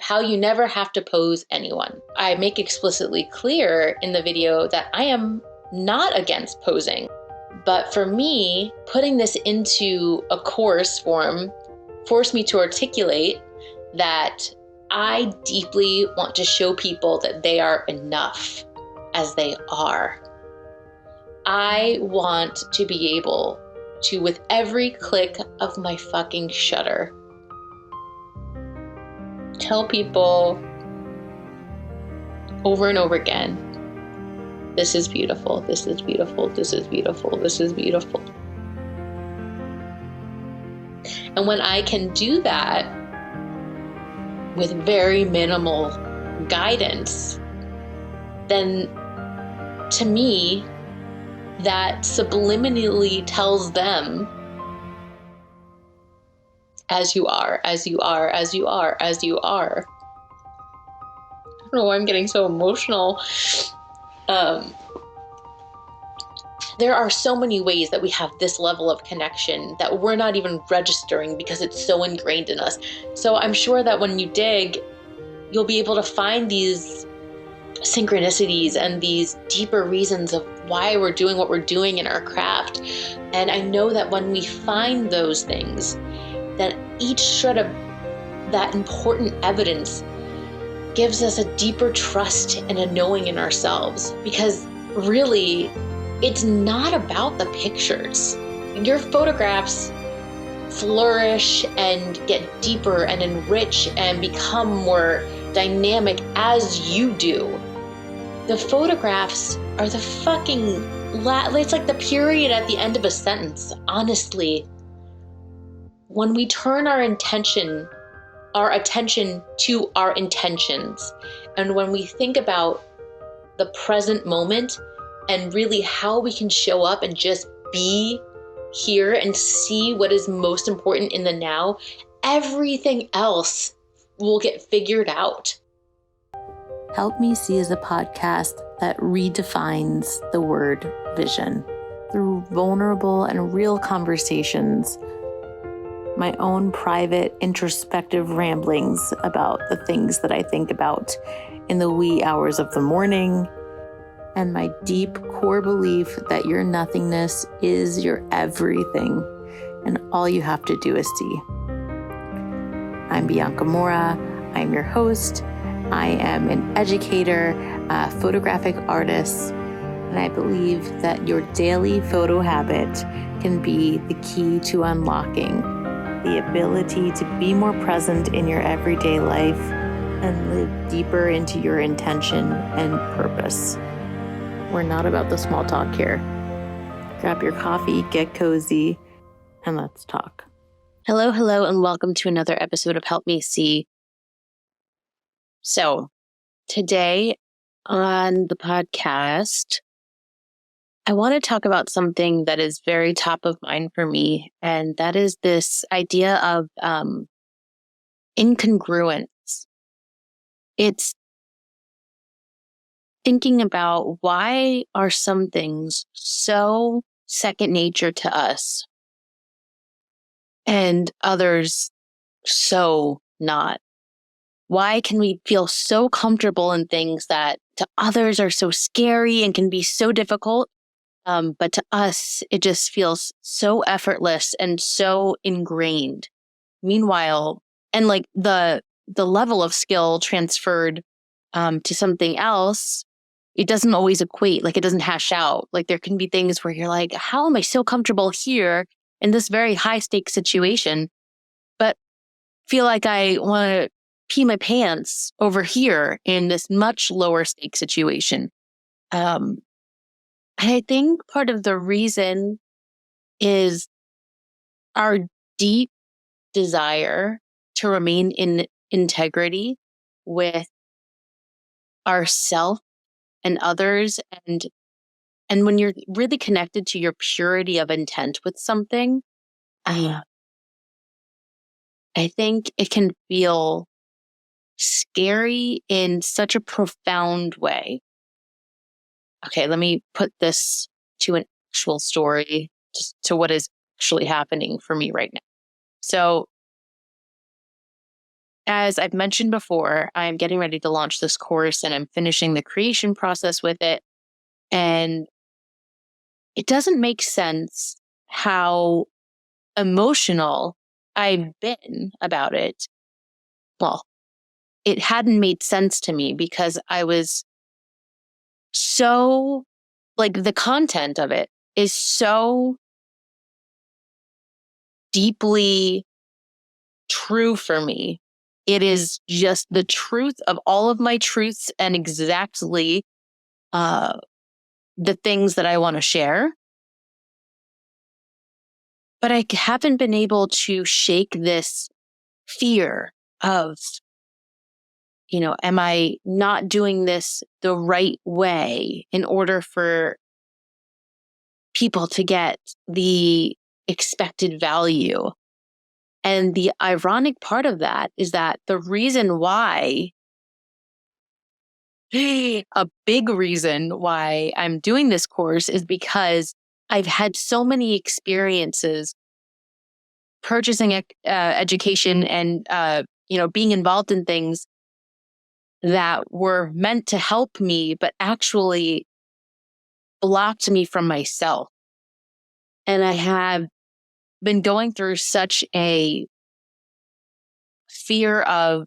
how you never have to pose anyone. I make explicitly clear in the video that I am not against posing. But for me, putting this into a course form forced me to articulate that I deeply want to show people that they are enough as they are. I want to be able to, with every click of my fucking shutter, tell people over and over again, this is beautiful, this is beautiful, this is beautiful, this is beautiful. And when I can do that with very minimal guidance, then to me, that subliminally tells them, as you are, as you are, as you are, as you are. I don't know why I'm getting so emotional. There are so many ways that we have this level of connection that we're not even registering because it's so ingrained in us. So I'm sure that when you dig, you'll be able to find these synchronicities and these deeper reasons of why we're doing what we're doing in our craft. And I know that when we find those things, that each shred of that important evidence gives us a deeper trust and a knowing in ourselves. Because really, it's not about the pictures. Your photographs flourish and get deeper and enrich and become more dynamic as you do. The photographs are the fucking, it's like the period at the end of a sentence, honestly. When we turn our attention to our intentions, and when we think about the present moment and really how we can show up and just be here and see what is most important in the now, everything else will get figured out. Help Me See is a podcast that redefines the word vision through vulnerable and real conversations, my own private introspective ramblings about the things that I think about in the wee hours of the morning, and my deep core belief that your nothingness is your everything, and all you have to do is see. I'm Bianca Mora. I'm your host. I am an educator, a photographic artist, and I believe that your daily photo habit can be the key to unlocking the ability to be more present in your everyday life and live deeper into your intention and purpose. We're not about the small talk here. Grab your coffee, get cozy, and let's talk. Hello, and welcome to another episode of Help Me See. So, today on the podcast, I want to talk about something that is very top of mind for me, and that is this idea of incongruence. It's thinking about, why are some things so second nature to us and others so not? Why can we feel so comfortable in things that to others are so scary and can be so difficult? But to us, it just feels so effortless and so ingrained. Meanwhile, and like the level of skill transferred to something else, it doesn't always equate. Like, it doesn't hash out. Like, there can be things where you're like, how am I so comfortable here in this very high stakes situation, but feel like I want to pee my pants over here in this much lower stake situation. And I think part of the reason is our deep desire to remain in integrity with ourself and others. And when you're really connected to your purity of intent with something, I think it can feel scary in such a profound way. Okay, let me put this to an actual story, just to what is actually happening for me right now. So as I've mentioned before, I'm getting ready to launch this course and I'm finishing the creation process with it. And it doesn't make sense how emotional I've been about it. Well, it hadn't made sense to me because I was so, like, the content of it is so deeply true for me. It is just the truth of all of my truths and exactly uh, the things that I want to share. But I haven't been able to shake this fear of, am I not doing this the right way in order for people to get the expected value? And the ironic part of that is that the reason why, a big reason why I'm doing this course is because I've had so many experiences purchasing education and, being involved in things that were meant to help me, but actually blocked me from myself. And I have been going through such a fear of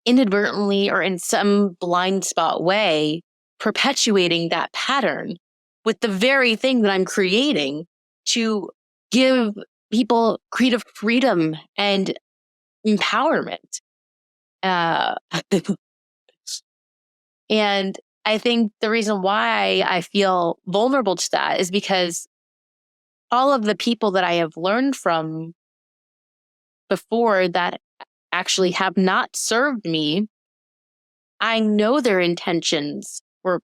inadvertently or in some blind spot way perpetuating that pattern with the very thing that I'm creating to give people creative freedom and empowerment. Uh, and I think the reason why I feel vulnerable to that is because all of the people that I have learned from before that actually have not served me, I know their intentions were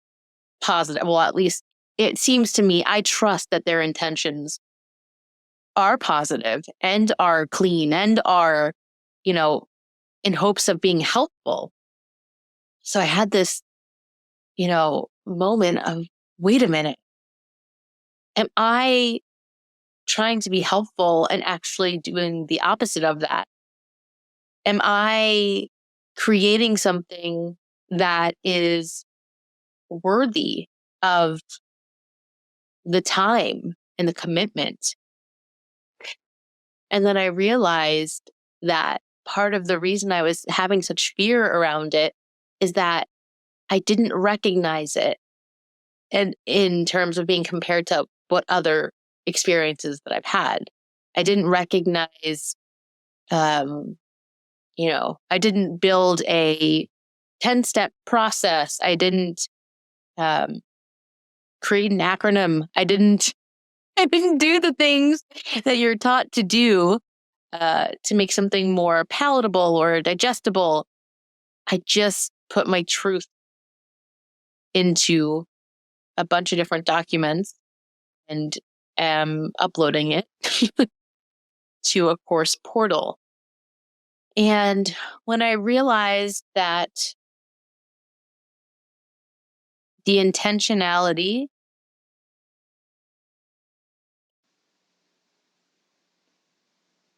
positive. Well, at least it seems to me, I trust that their intentions are positive and are clean and are, you know, in hopes of being helpful. So I had this, moment of, wait a minute, am I trying to be helpful and actually doing the opposite of that? Am I creating something that is worthy of the time and the commitment? And then I realized that part of the reason I was having such fear around it is that I didn't recognize it. And in terms of being compared to what other experiences that I've had, I didn't recognize, um, I didn't build a 10-step process. I didn't um, create an acronym. I didn't do the things that you're taught to do to make something more palatable or digestible. I just put my truth into a bunch of different documents and am uploading it to a course portal. And when I realized that the intentionality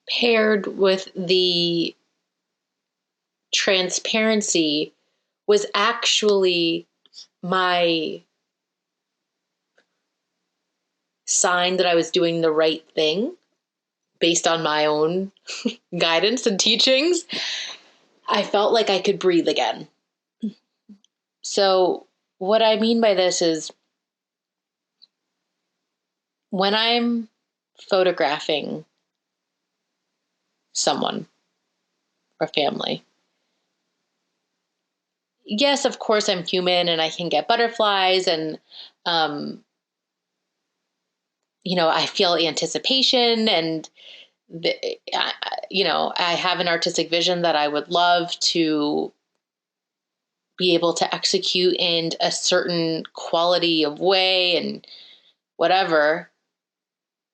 paired with the transparency was actually my sign that I was doing the right thing based on my own guidance and teachings, I felt like I could breathe again. So, what I mean by this is when I'm photographing someone or family, yes, of course, I'm human and I can get butterflies and, um, I feel anticipation and, the, I have an artistic vision that I would love to be able to execute in a certain quality of way and whatever.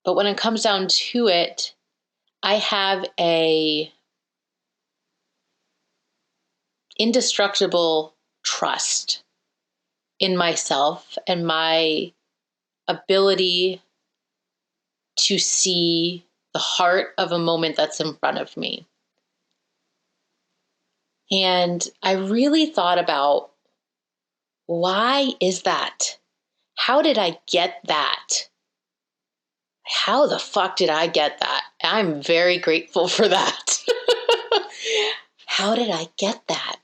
But when it comes down to it, I have a indestructible trust in myself and my ability to see the heart of a moment that's in front of me. And I really thought about, why is that? How did I get that? How the fuck did I get that? I'm very grateful for that. How did I get that?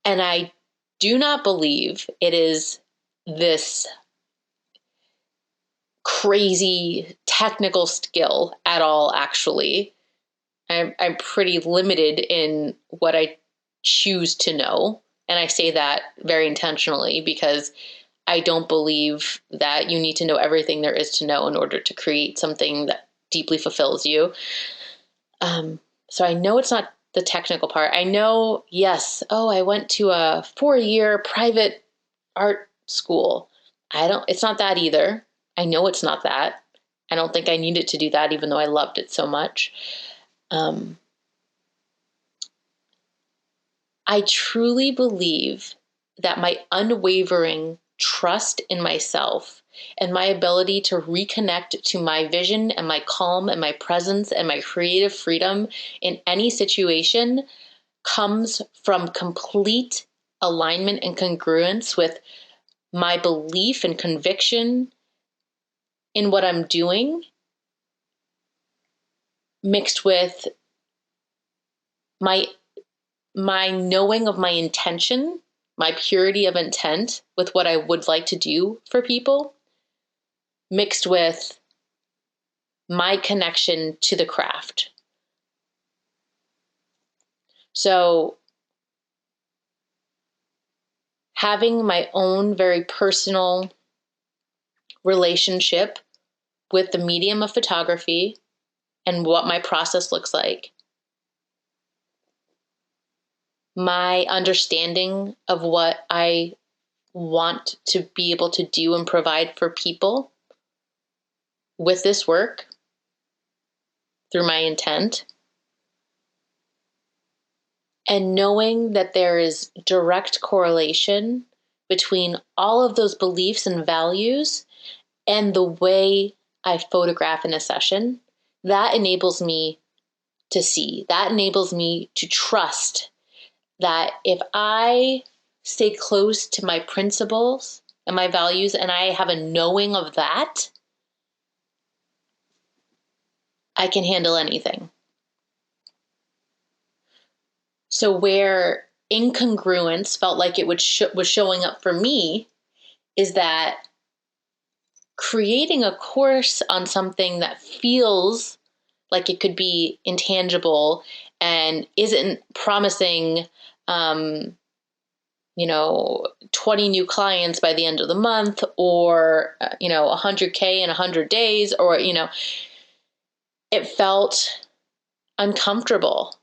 And I do not believe it is this crazy technical skill at all, actually. I'm pretty limited in what I choose to know. And I say that very intentionally because I don't believe that you need to know everything there is to know in order to create something that deeply fulfills you. So I know it's not the technical part. I know, yes, I went to a 4-year private art school. It's not that either. I know it's not that. I don't think I needed to do that, even though I loved it so much. I truly believe that my unwavering trust in myself and my ability to reconnect to my vision and my calm and my presence and my creative freedom in any situation comes from complete alignment and congruence with my belief and conviction in what I'm doing, mixed with my knowing of my intention, my purity of intent with what I would like to do for people, mixed with my connection to the craft. So having my own very personal relationship with the medium of photography and what my process looks like, my understanding of what I want to be able to do and provide for people with this work through my intent, and knowing that there is direct correlation between all of those beliefs and values and the way I photograph in a session, that enables me to see, that enables me to trust that if I stay close to my principles and my values and I have a knowing of that, I can handle anything. So where incongruence felt like it was showing up for me is that creating a course on something that feels like it could be intangible and isn't promising, 20 new clients by the end of the month, or, 100K in 100 days, or, it felt uncomfortable.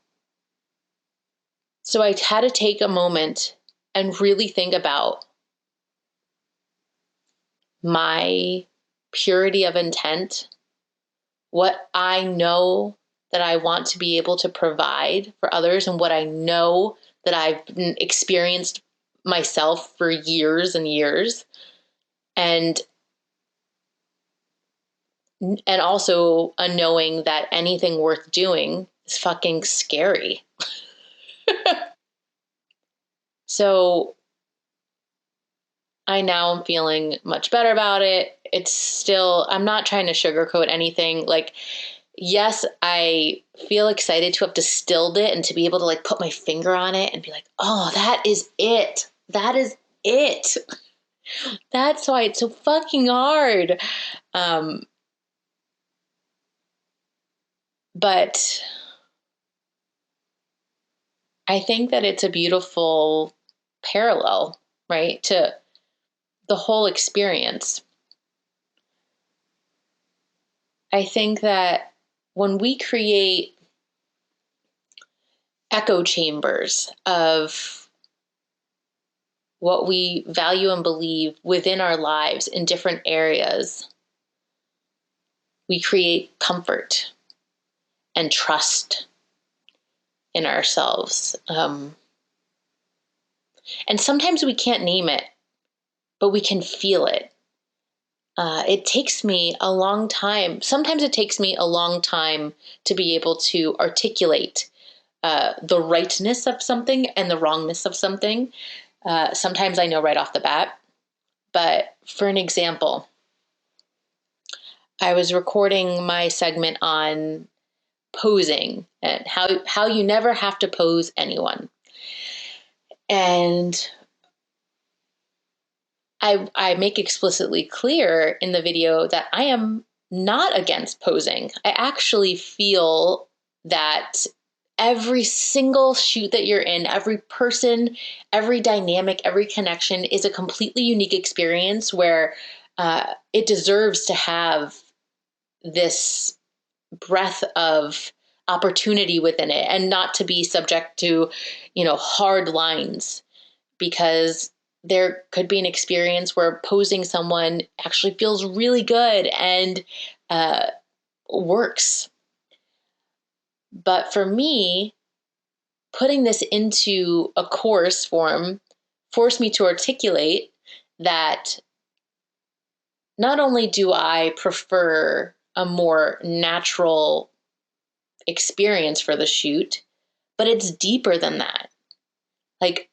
So I had to take a moment and really think about my purity of intent, what I know that I want to be able to provide for others, and what I know that I've experienced myself for years and years. And also a knowing that anything worth doing is fucking scary. So I now am feeling much better about it. It's still, I'm not trying to sugarcoat anything. Like, yes, I feel excited to have distilled it and to be able to put my finger on it and be like, oh, that is it. That is it. That's why it's so fucking hard. But I think that it's a beautiful parallel, right, to the whole experience. I think that when we create echo chambers of what we value and believe within our lives in different areas, we create comfort and trust in ourselves. And sometimes we can't name it, but we can feel it. It takes me a long time. Sometimes it takes me a long time to be able to articulate the rightness of something and the wrongness of something. Sometimes I know right off the bat. But for an example, I was recording my segment on posing and how you never have to pose anyone. And I make explicitly clear in the video that I am not against posing. I actually feel that every single shoot that you're in, every person, every dynamic, every connection is a completely unique experience where it deserves to have this breadth of opportunity within it and not to be subject to, hard lines, because there could be an experience where posing someone actually feels really good and works. But for me, putting this into a course form forced me to articulate that not only do I prefer a more natural experience for the shoot, but it's deeper than that. Like,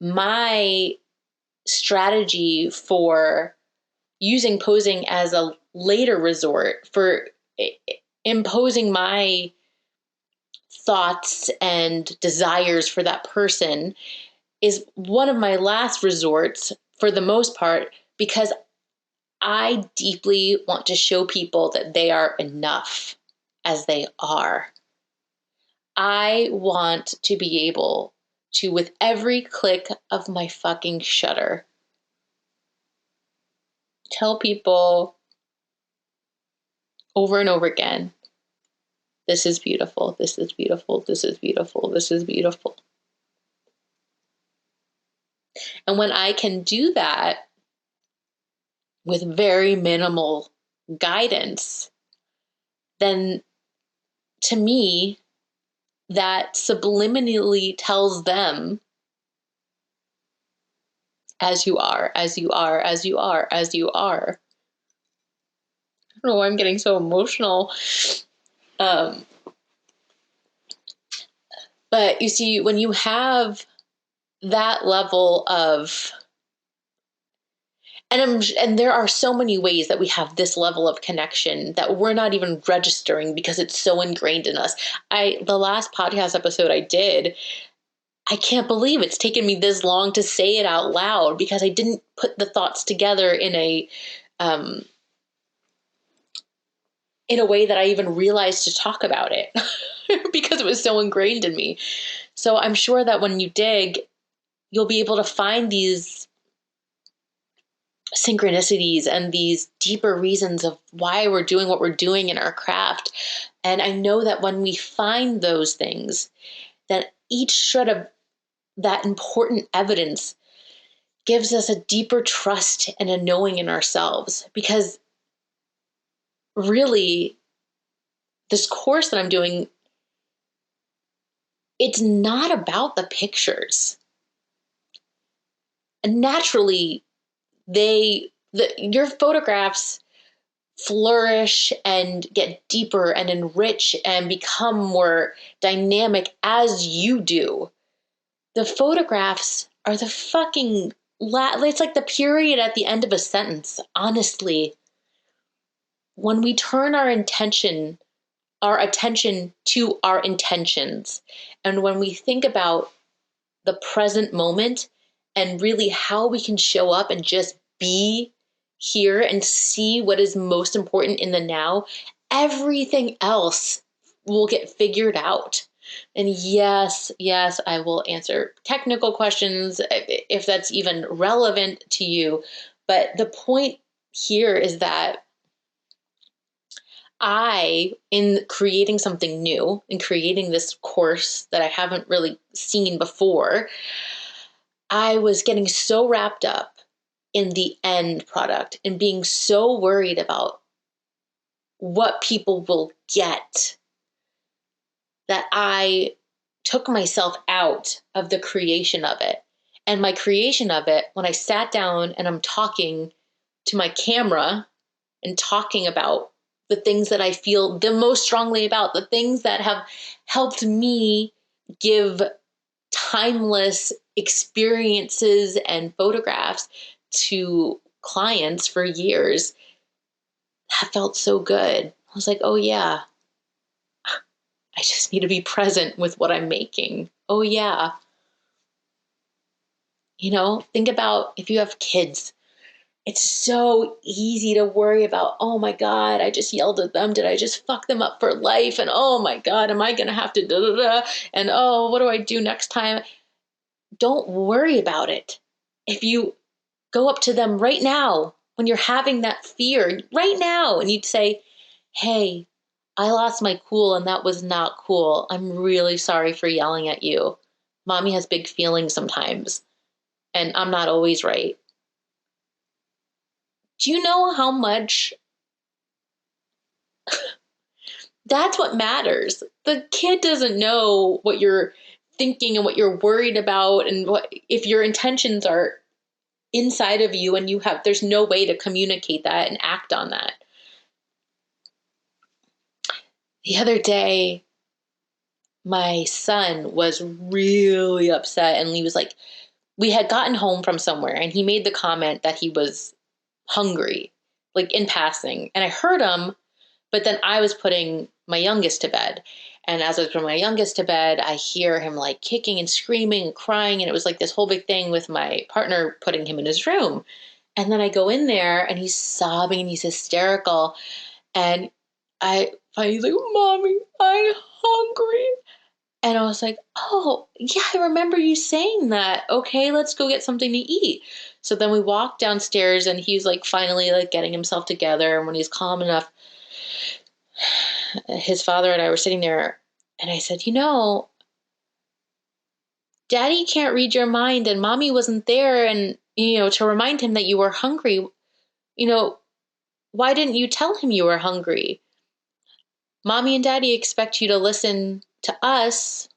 my strategy for using posing as a later resort for imposing my thoughts and desires for that person is one of my last resorts for the most part, because I deeply want to show people that they are enough as they are. I want to be able to, with every click of my fucking shutter, tell people over and over again, this is beautiful, this is beautiful, this is beautiful, this is beautiful. And when I can do that with very minimal guidance, then to me, that subliminally tells them, as you are, as you are, as you are, as you are. I don't know why I'm getting so emotional. But you see, when you have that level of, and there are so many ways that we have this level of connection that we're not even registering because it's so ingrained in us. The last podcast episode I did, I can't believe it's taken me this long to say it out loud because I didn't put the thoughts together in a way that I even realized to talk about it because it was so ingrained in me. So I'm sure that when you dig, you'll be able to find these synchronicities and these deeper reasons of why we're doing what we're doing in our craft. And I know that when we find those things, that each shred of that important evidence gives us a deeper trust and a knowing in ourselves. Because really, this course that I'm doing, it's not about the pictures. And naturally, your photographs flourish and get deeper and enrich and become more dynamic as you do. The photographs are the fucking it's like the period at the end of a sentence. Honestly, when we turn our attention to our intentions, and when we think about the present moment and really how we can show up and just be here and see what is most important in the now, everything else will get figured out. And yes, I will answer technical questions if that's even relevant to you. But the point here is that in creating something new, in creating this course that I haven't really seen before, I was getting so wrapped up in the end product and being so worried about what people will get that I took myself out of the creation of it. And my creation of it, when I sat down and I'm talking to my camera and talking about the things that I feel the most strongly about, the things that have helped me give timeless experiences and photographs to clients for years. That felt so good. I was like, oh yeah, I just need to be present with what I'm making. Oh yeah. Think about if you have kids. It's so easy to worry about, oh my God, I just yelled at them. Did I just fuck them up for life? And oh my God, am I going to have to da da da? And oh, what do I do next time? Don't worry about it. If you go up to them right now, when you're having that fear right now, and you'd say, hey, I lost my cool and that was not cool. I'm really sorry for yelling at you. Mommy has big feelings sometimes, and I'm not always right. Do you know how much that's what matters? The kid doesn't know what you're thinking and what you're worried about, and what if your intentions are inside of you and there's no way to communicate that and act on that. The other day, my son was really upset, and he was like, we had gotten home from somewhere and he made the comment that he was hungry, like in passing. And I heard him, but then I was putting my youngest to bed. And as I was putting my youngest to bed, I hear him like kicking and screaming and crying. And it was like this whole big thing with my partner putting him in his room. And then I go in there and he's sobbing and he's hysterical. And I finally, he's like, Mommy, I'm hungry. And I was like, oh, yeah, I remember you saying that. Okay, let's go get something to eat. So then we walked downstairs and he's like finally like getting himself together. And when he's calm enough, his father and I were sitting there and I said, Daddy can't read your mind and Mommy wasn't there. And, to remind him that you were hungry, why didn't you tell him you were hungry? Mommy and Daddy expect you to listen to us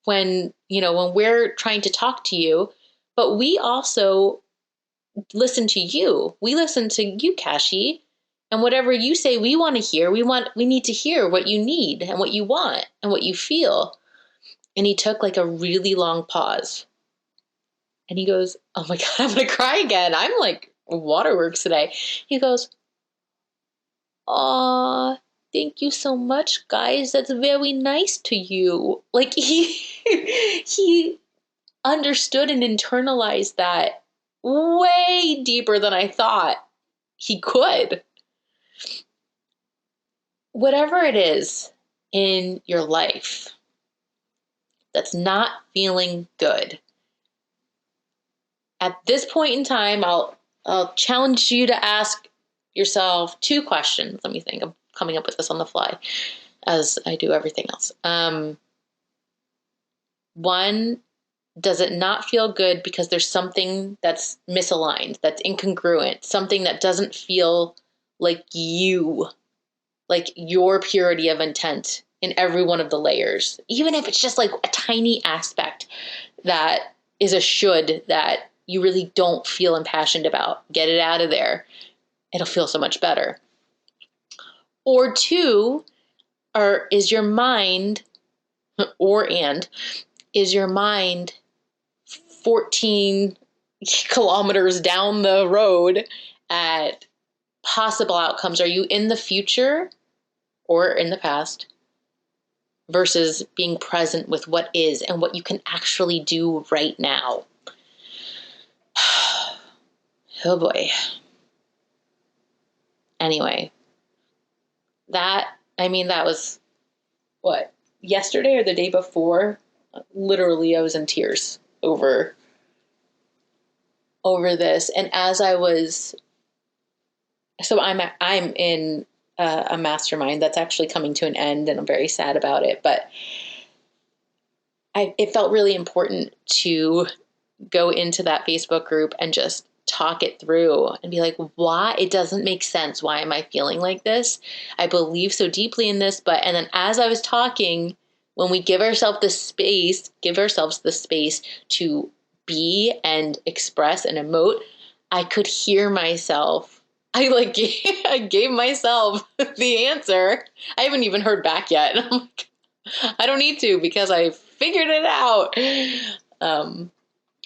when we're trying to talk to you, but we also listen to you. We listen to you, Kashi. And whatever you say we want to hear, we need to hear what you need and what you want and what you feel. And he took like a really long pause. And he goes, oh my God, I'm going to cry again. I'm like waterworks today. He goes, aw, thank you so much, guys. That's very nice to you. Like he understood and internalized that way deeper than I thought he could. Whatever it is in your life that's not feeling good, at this point in time, I'll challenge you to ask yourself 2 questions. Let me think. I'm coming up with this on the fly, as I do everything else. One, does it not feel good because there's something that's misaligned, that's incongruent, something that doesn't feel like like your purity of intent in every one of the layers, even if it's just like a tiny aspect that is a should that you really don't feel impassioned about? Get it out of there. It'll feel so much better. Or 2, is your mind, is your mind 14 kilometers down the road at possible outcomes? Are you in the future or in the past versus being present with what is and what you can actually do right now? Oh boy. Anyway, that was what, yesterday or the day before? Literally, I was in tears over this. And as I was, so I'm in a mastermind that's actually coming to an end, and I'm very sad about it. But it felt really important to go into that Facebook group and just talk it through and be like, why? It doesn't make sense. Why am I feeling like this? I believe so deeply in this. And then as I was talking, when we give ourselves the space to be and express and emote, I could hear myself. I gave myself the answer. I haven't even heard back yet. And I'm like, I don't need to because I figured it out.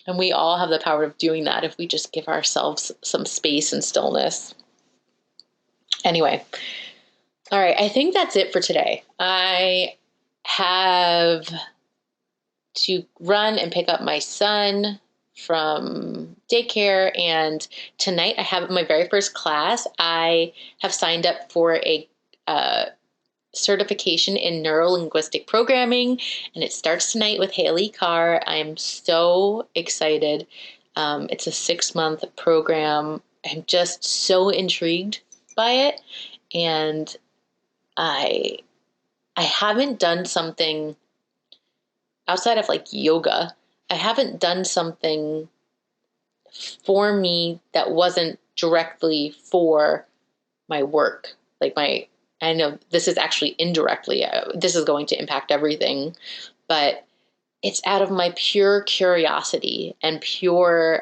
And we all have the power of doing that if we just give ourselves some space and stillness. Anyway, all right, I think that's it for today. I have to run and pick up my son from daycare, and tonight I have my very first class. I have signed up for a certification in neuro-linguistic programming, and it starts tonight with Haley Carr. I'm so excited. It's a 6-month program. I'm just so intrigued by it, and I haven't done something outside of like yoga. I haven't done something for me that wasn't directly for my work. I know this is actually indirectly, this is going to impact everything, but it's out of my pure curiosity and pure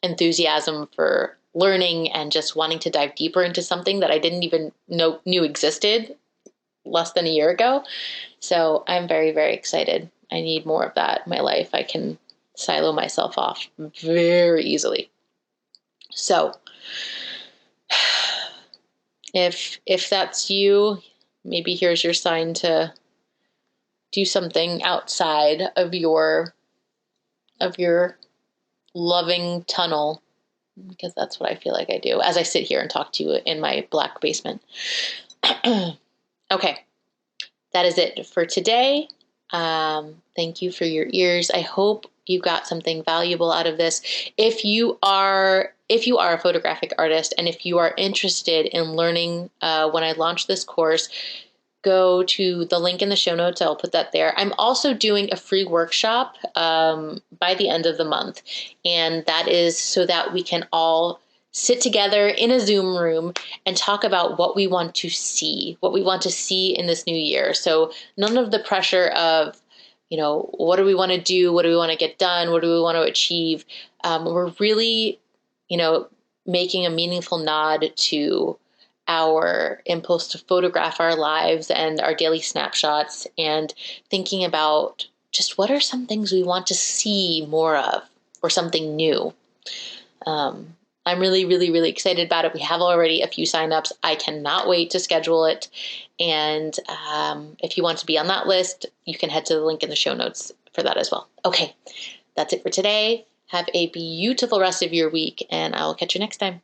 enthusiasm for learning and just wanting to dive deeper into something that I didn't even knew existed less than a year ago. So I'm very, very excited. I need more of that in my life. I can silo myself off very easily. So if that's you, maybe here's your sign to do something outside of your loving tunnel, because that's what I feel like I do as I sit here and talk to you in my black basement. Okay, that is it for today. Thank you for your ears. I hope you got something valuable out of this. If you are a photographic artist and if you are interested in learning when I launch this course, go to the link in the show notes. I'll put that there. I'm also doing a free workshop by the end of the month, and that is so that we can all sit together in a Zoom room and talk about what we want to see in this new year. So none of the pressure of, what do we want to do? What do we want to get done? What do we want to achieve? We're really, making a meaningful nod to our impulse to photograph our lives and our daily snapshots, and thinking about just what are some things we want to see more of or something new. I'm really, really, really excited about it. We have already a few signups. I cannot wait to schedule it. And if you want to be on that list, you can head to the link in the show notes for that as well. Okay, that's it for today. Have a beautiful rest of your week, and I will catch you next time.